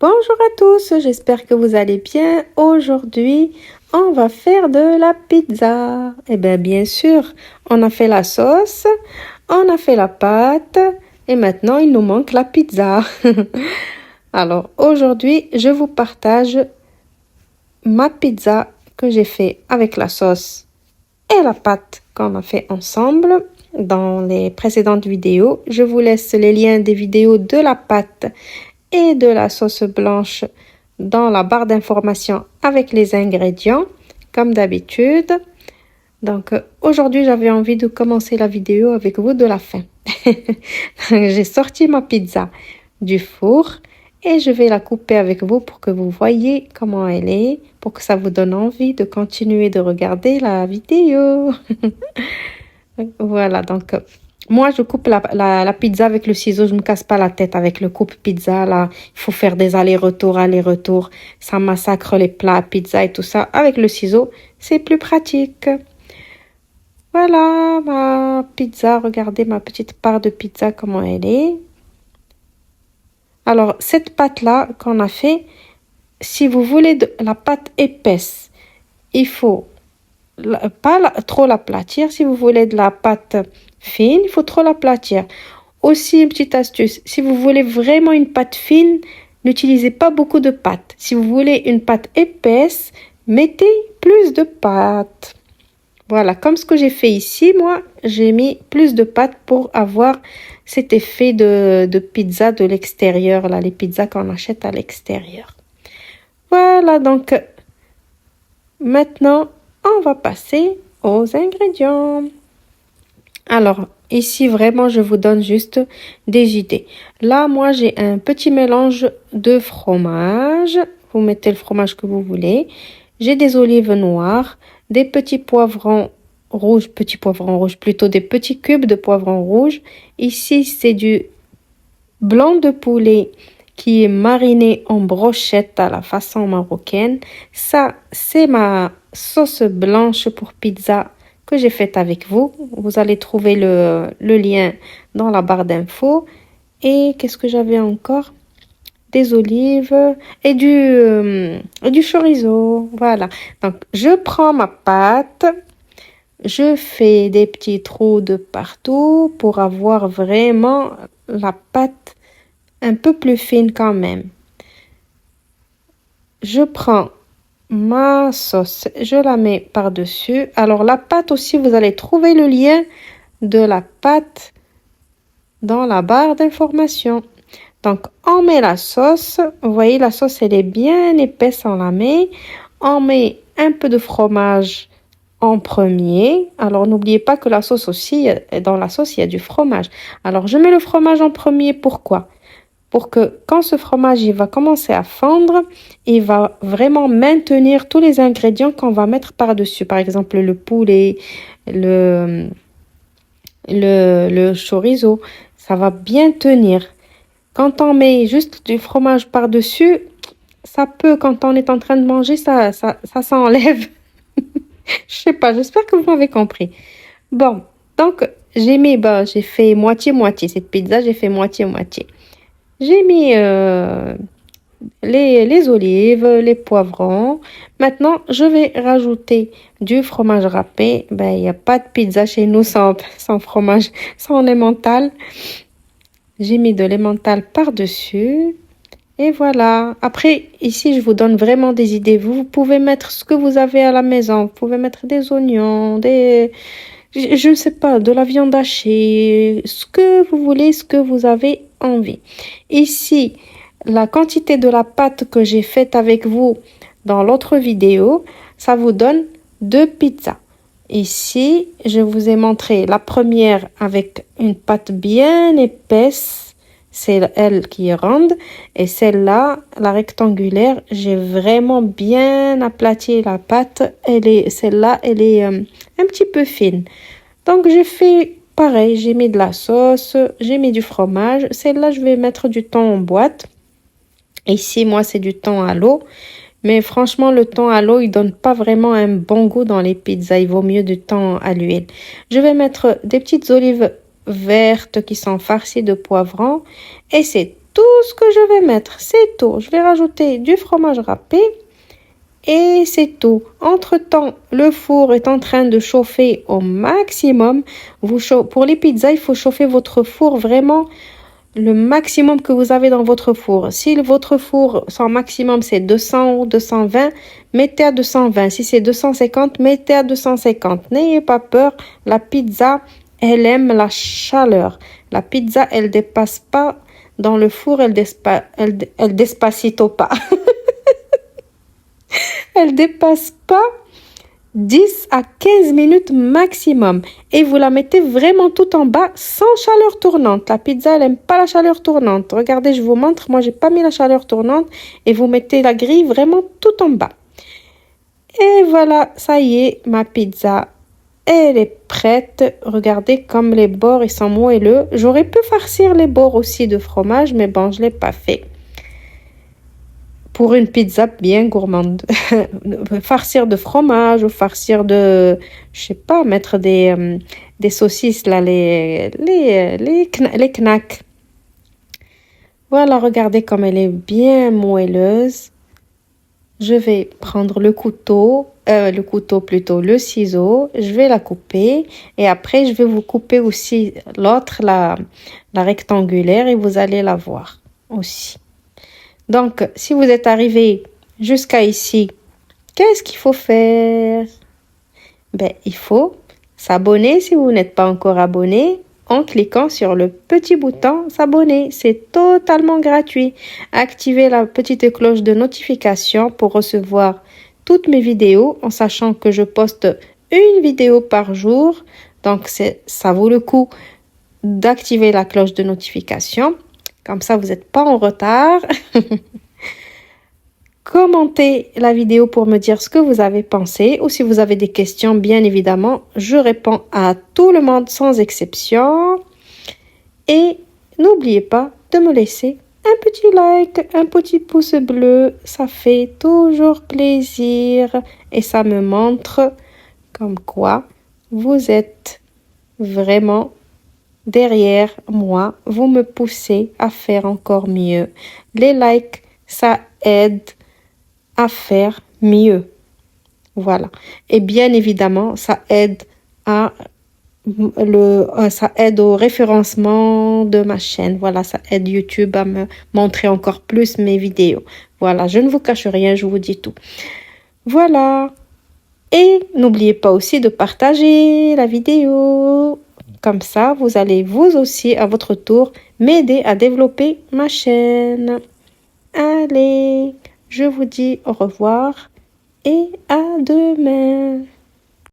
Bonjour à tous, j'espère que vous allez bien. Aujourd'hui, on va faire de la pizza. Eh bien sûr, on a fait la sauce, on a fait la pâte et maintenant il nous manque la pizza. Alors aujourd'hui, je vous partage ma pizza que j'ai fait avec la sauce et la pâte qu'on a fait ensemble dans les précédentes vidéos. Je vous laisse les liens des vidéos de la pâte et de la sauce blanche dans la barre d'informations avec les ingrédients, comme d'habitude. Donc, aujourd'hui, j'avais envie de commencer la vidéo avec vous de la fin. J'ai sorti ma pizza du four et je vais la couper avec vous pour que vous voyez comment elle est, pour que ça vous donne envie de continuer de regarder la vidéo. Voilà, donc... Moi, je coupe la pizza avec le ciseau. Je ne me casse pas la tête avec le coupe-pizza. Là, il faut faire des allers-retours, allers-retours. Ça massacre les plats, pizza et tout ça. Avec le ciseau, c'est plus pratique. Voilà, ma pizza. Regardez ma petite part de pizza, comment elle est. Alors, cette pâte-là qu'on a fait, si vous voulez de la pâte épaisse, il faut pas trop l'aplatir. Si vous voulez de la pâte fine, il faut trop l'aplatir. Aussi, une petite astuce, si vous voulez vraiment une pâte fine, n'utilisez pas beaucoup de pâte. Si vous voulez une pâte épaisse, mettez plus de pâte. Voilà, comme ce que j'ai fait ici, moi, j'ai mis plus de pâte pour avoir cet effet de pizza de l'extérieur, là, les pizzas qu'on achète à l'extérieur. Voilà, donc, maintenant, on va passer aux ingrédients. Alors, ici, vraiment, je vous donne juste des idées. Là, moi, j'ai un petit mélange de fromage. Vous mettez le fromage que vous voulez. J'ai des olives noires, des petits poivrons rouges, plutôt des petits cubes de poivrons rouges. Ici, c'est du blanc de poulet qui est mariné en brochette à la façon marocaine. Ça, c'est ma sauce blanche pour pizza que j'ai faite avec vous. Vous allez trouver le lien dans la barre d'infos. Et qu'est-ce que j'avais encore? Des olives et du chorizo. Voilà. Donc, je prends ma pâte. Je fais des petits trous de partout pour avoir vraiment la pâte un peu plus fine quand même. Je prends ma sauce, je la mets par-dessus. Alors la pâte aussi, vous allez trouver le lien de la pâte dans la barre d'information. Donc on met la sauce, vous voyez la sauce elle est bien épaisse, on la met. On met un peu de fromage en premier. Alors n'oubliez pas que la sauce aussi, dans la sauce il y a du fromage. Alors je mets le fromage en premier, pourquoi? Pour que quand ce fromage il va commencer à fondre, il va vraiment maintenir tous les ingrédients qu'on va mettre par-dessus. Par exemple, le poulet, le chorizo, ça va bien tenir. Quand on met juste du fromage par-dessus, ça peut, quand on est en train de manger, ça s'enlève. Je sais pas, j'espère que vous m'avez compris. Bon, donc j'ai fait moitié-moitié. Cette pizza, j'ai fait moitié-moitié. J'ai mis les olives, les poivrons. Maintenant, je vais rajouter du fromage râpé. Il n'y a pas de pizza chez nous sans fromage, sans l'emmental. J'ai mis de l'emmental par-dessus. Et voilà. Après, ici, je vous donne vraiment des idées. Vous pouvez mettre ce que vous avez à la maison. Vous pouvez mettre des oignons, je ne sais pas, de la viande hachée, ce que vous voulez, ce que vous avez envie. Ici, la quantité de la pâte que j'ai faite avec vous dans l'autre vidéo, ça vous donne 2 pizzas. Ici, je vous ai montré la première avec une pâte bien épaisse. C'est elle qui est ronde. Et celle-là, la rectangulaire, j'ai vraiment bien aplati la pâte. Celle-là, elle est un petit peu fine. Donc, j'ai fait pareil. J'ai mis de la sauce, j'ai mis du fromage. Celle-là, je vais mettre du thon en boîte. Ici, moi, c'est du thon à l'eau. Mais franchement, le thon à l'eau, il donne pas vraiment un bon goût dans les pizzas. Il vaut mieux du thon à l'huile. Je vais mettre des petites olives vertes qui sont farcies de poivrons. Et c'est tout ce que je vais mettre. C'est tout. Je vais rajouter du fromage râpé. Et c'est tout. Entre-temps, le four est en train de chauffer au maximum. Pour les pizzas, il faut chauffer votre four vraiment le maximum que vous avez dans votre four. Si votre four, son maximum, c'est 200 ou 220, mettez à 220. Si c'est 250, mettez à 250. N'ayez pas peur. La pizza, elle aime la chaleur. La pizza, elle dépasse pas dans le four, elle despacito pas. Elle dépasse pas 10 à 15 minutes maximum. Et vous la mettez vraiment tout en bas sans chaleur tournante. La pizza, elle n'aime pas la chaleur tournante. Regardez, je vous montre. Moi, j'ai pas mis la chaleur tournante. Et vous mettez la grille vraiment tout en bas. Et voilà, ça y est, ma pizza, elle est prête. Regardez comme les bords, ils sont moelleux. J'aurais pu farcir les bords aussi de fromage, mais bon, je l'ai pas fait. Pour une pizza bien gourmande. Farcir de fromage ou farcir de, je sais pas, mettre des saucisses, là, les knacks. Voilà, regardez comme elle est bien moelleuse. Je vais prendre le couteau plutôt, le ciseau. Je vais la couper et après, je vais vous couper aussi l'autre, la rectangulaire et vous allez la voir aussi. Donc, si vous êtes arrivé jusqu'à ici, qu'est-ce qu'il faut faire? Il faut s'abonner si vous n'êtes pas encore abonné en cliquant sur le petit bouton s'abonner. C'est totalement gratuit. Activez la petite cloche de notification pour recevoir toutes mes vidéos en sachant que je poste une vidéo par jour. Donc, ça vaut le coup d'activer la cloche de notification. Comme ça, vous n'êtes pas en retard. Commentez la vidéo pour me dire ce que vous avez pensé ou si vous avez des questions, bien évidemment, je réponds à tout le monde sans exception. Et n'oubliez pas de me laisser un petit like, un petit pouce bleu. Ça fait toujours plaisir et ça me montre comme quoi vous êtes vraiment derrière moi, vous me poussez à faire encore mieux. Les likes, ça aide à faire mieux. Voilà. Et bien évidemment, ça aide ça aide au référencement de ma chaîne. Voilà, ça aide YouTube à me montrer encore plus mes vidéos. Voilà, je ne vous cache rien, je vous dis tout. Voilà. Et n'oubliez pas aussi de partager la vidéo. Comme ça, vous allez vous aussi, à votre tour, m'aider à développer ma chaîne. Allez, je vous dis au revoir et à demain.